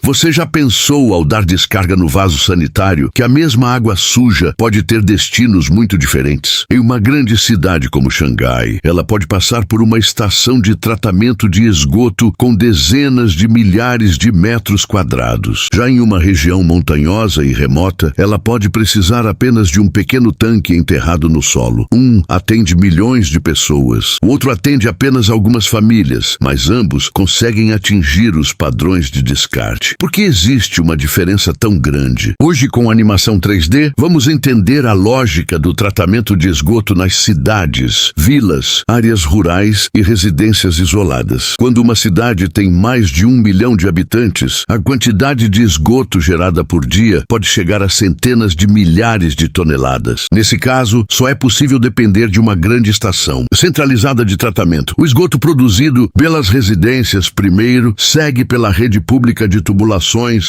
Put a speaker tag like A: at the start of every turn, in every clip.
A: Você já pensou, ao dar descarga no vaso sanitário, que a mesma água suja pode ter destinos muito diferentes? Em uma grande cidade como Xangai, ela pode passar por uma estação de tratamento de esgoto com dezenas de milhares de metros quadrados. Já em uma região montanhosa e remota, ela pode precisar apenas de um pequeno tanque enterrado no solo. Um atende milhões de pessoas, o outro atende apenas algumas famílias, mas ambos conseguem atingir os padrões de descarte. Por que existe uma diferença tão grande? Hoje, com animação 3D, vamos entender a lógica do tratamento de esgoto nas cidades, vilas, áreas rurais e residências isoladas. Quando uma cidade tem mais de 1 milhão de habitantes, a quantidade de esgoto gerada por dia pode chegar a centenas de milhares de toneladas. Nesse caso, só é possível depender de uma grande estação centralizada de tratamento. O esgoto produzido pelas residências primeiro segue pela rede pública de tubulações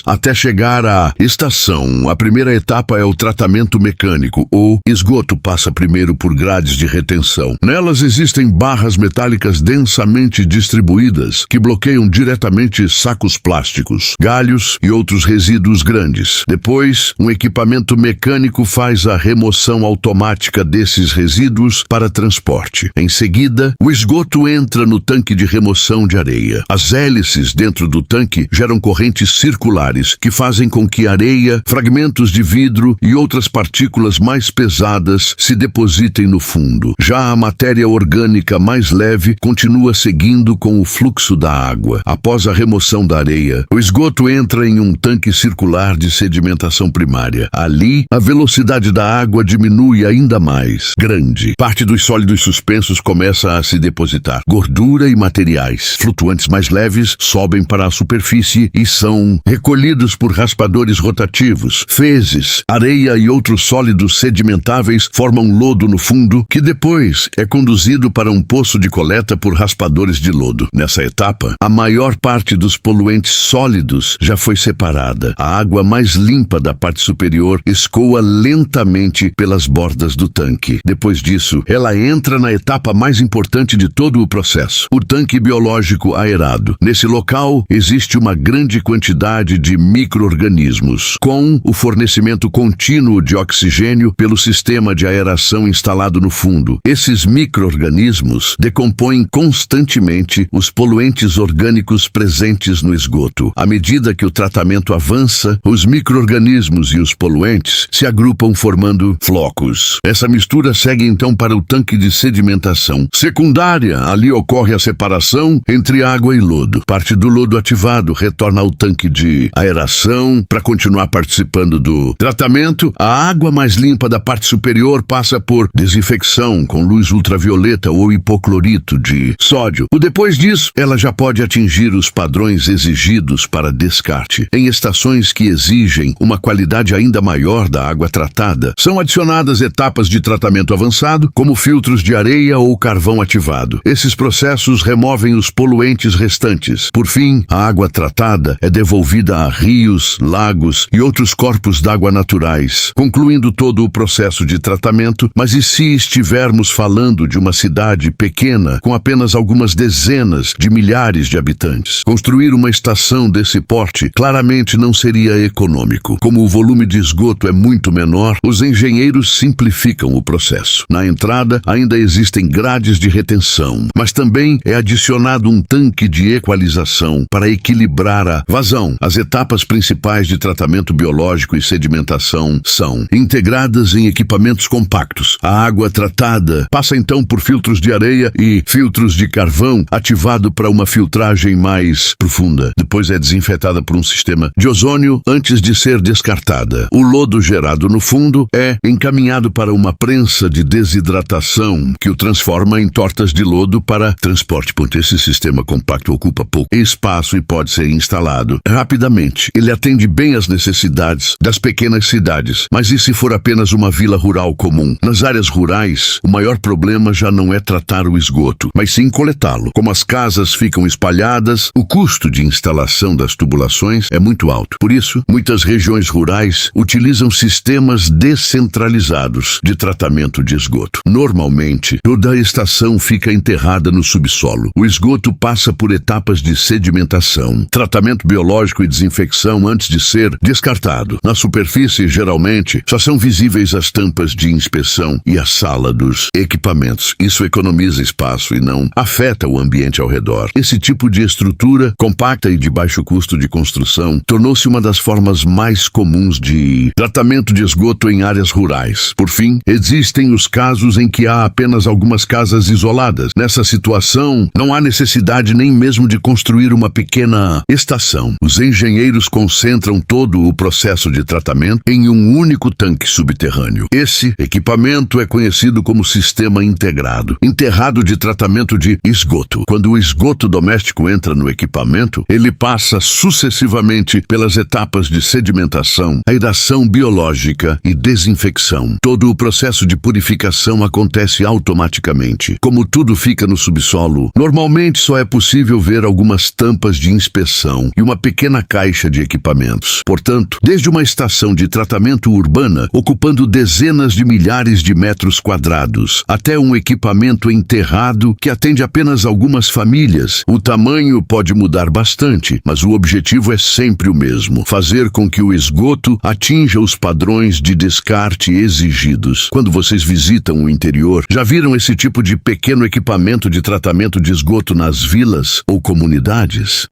A: até chegar à estação. A primeira etapa é o tratamento mecânico. O esgoto passa primeiro por grades de retenção. Nelas existem barras metálicas densamente distribuídas que bloqueiam diretamente sacos plásticos, galhos e outros resíduos grandes. Depois, um equipamento mecânico faz a remoção automática desses resíduos para transporte. Em seguida, o esgoto entra no tanque de remoção de areia. As hélices dentro do tanque geram correntes circulares que fazem com que areia, fragmentos de vidro e outras partículas mais pesadas se depositem no fundo. Já a matéria orgânica mais leve continua seguindo com o fluxo da água. Após a remoção da areia, o esgoto entra em um tanque circular de sedimentação primária. Ali, a velocidade da água diminui ainda mais. Grande. Parte dos sólidos suspensos começa a se depositar. Gordura e materiais flutuantes mais leves sobem para a superfície e são recolhidos por raspadores rotativos. Fezes, areia e outros sólidos sedimentáveis formam lodo no fundo, que depois é conduzido para um poço de coleta por raspadores de lodo. Nessa etapa, a maior parte dos poluentes sólidos já foi separada. A água mais limpa da parte superior escoa lentamente pelas bordas do tanque. Depois disso, ela entra na etapa mais importante de todo o processo, o tanque biológico aerado. Nesse local, existe uma grande quantidade de micro-organismos, com o fornecimento contínuo de oxigênio pelo sistema de aeração instalado no fundo. Esses micro-organismos decompõem constantemente os poluentes orgânicos presentes no esgoto. À medida que o tratamento avança, os micro-organismos e os poluentes se agrupam formando flocos. Essa mistura segue então para o tanque de sedimentação secundária. Ali ocorre a separação entre água e lodo. Parte do lodo ativado retorna ao tanque de aeração para continuar participando do tratamento. A água mais limpa da parte superior passa por desinfecção com luz ultravioleta ou hipoclorito de sódio. Depois disso, ela já pode atingir os padrões exigidos para descarte. Em estações que exigem uma qualidade ainda maior da água tratada, são adicionadas etapas de tratamento avançado, como filtros de areia ou carvão ativado. Esses processos removem os poluentes restantes. Por fim, a água tratada é devolvida a rios, lagos e outros corpos d'água naturais, concluindo todo o processo de tratamento. Mas e se estivermos falando de uma cidade pequena, com apenas algumas dezenas de milhares de habitantes? Construir uma estação desse porte claramente não seria econômico. Como o volume de esgoto é muito menor, os engenheiros simplificam o processo. Na entrada, ainda existem grades de retenção, mas também é adicionado um tanque de equalização para equilibrar a vazão. As etapas principais de tratamento biológico e sedimentação são integradas em equipamentos compactos. A água tratada passa então por filtros de areia e filtros de carvão ativado para uma filtragem mais profunda. Depois é desinfetada por um sistema de ozônio antes de ser descartada. O lodo gerado no fundo é encaminhado para uma prensa de desidratação que o transforma em tortas de lodo para transporte. Esse sistema compacto ocupa pouco espaço e pode ser instalado rapidamente. Ele atende bem às necessidades das pequenas cidades. Mas e se for apenas uma vila rural comum? Nas áreas rurais, o maior problema já não é tratar o esgoto, mas sim coletá-lo. Como as casas ficam espalhadas, o custo de instalação das tubulações é muito alto. Por isso, muitas regiões rurais utilizam sistemas descentralizados de tratamento de esgoto. Normalmente, toda a estação fica enterrada no subsolo. O esgoto passa por etapas de sedimentação, tratamento biológico biológico e desinfecção antes de ser descartado. Na superfície, geralmente, só são visíveis as tampas de inspeção e a sala dos equipamentos. Isso economiza espaço e não afeta o ambiente ao redor. Esse tipo de estrutura, compacta e de baixo custo de construção, tornou-se uma das formas mais comuns de tratamento de esgoto em áreas rurais. Por fim, existem os casos em que há apenas algumas casas isoladas. Nessa situação, não há necessidade nem mesmo de construir uma pequena estação. Os engenheiros concentram todo o processo de tratamento em um único tanque subterrâneo. Esse equipamento é conhecido como sistema integrado, enterrado de tratamento de esgoto. Quando o esgoto doméstico entra no equipamento, ele passa sucessivamente pelas etapas de sedimentação, aeração biológica e desinfecção. Todo o processo de purificação acontece automaticamente. Como tudo fica no subsolo, normalmente só é possível ver algumas tampas de inspeção e uma pequena caixa de equipamentos. Portanto, desde uma estação de tratamento urbana, ocupando dezenas de milhares de metros quadrados, até um equipamento enterrado que atende apenas algumas famílias, o tamanho pode mudar bastante, mas o objetivo é sempre o mesmo: fazer com que o esgoto atinja os padrões de descarte exigidos. Quando vocês visitam o interior, já viram esse tipo de pequeno equipamento de tratamento de esgoto nas vilas ou comunidades?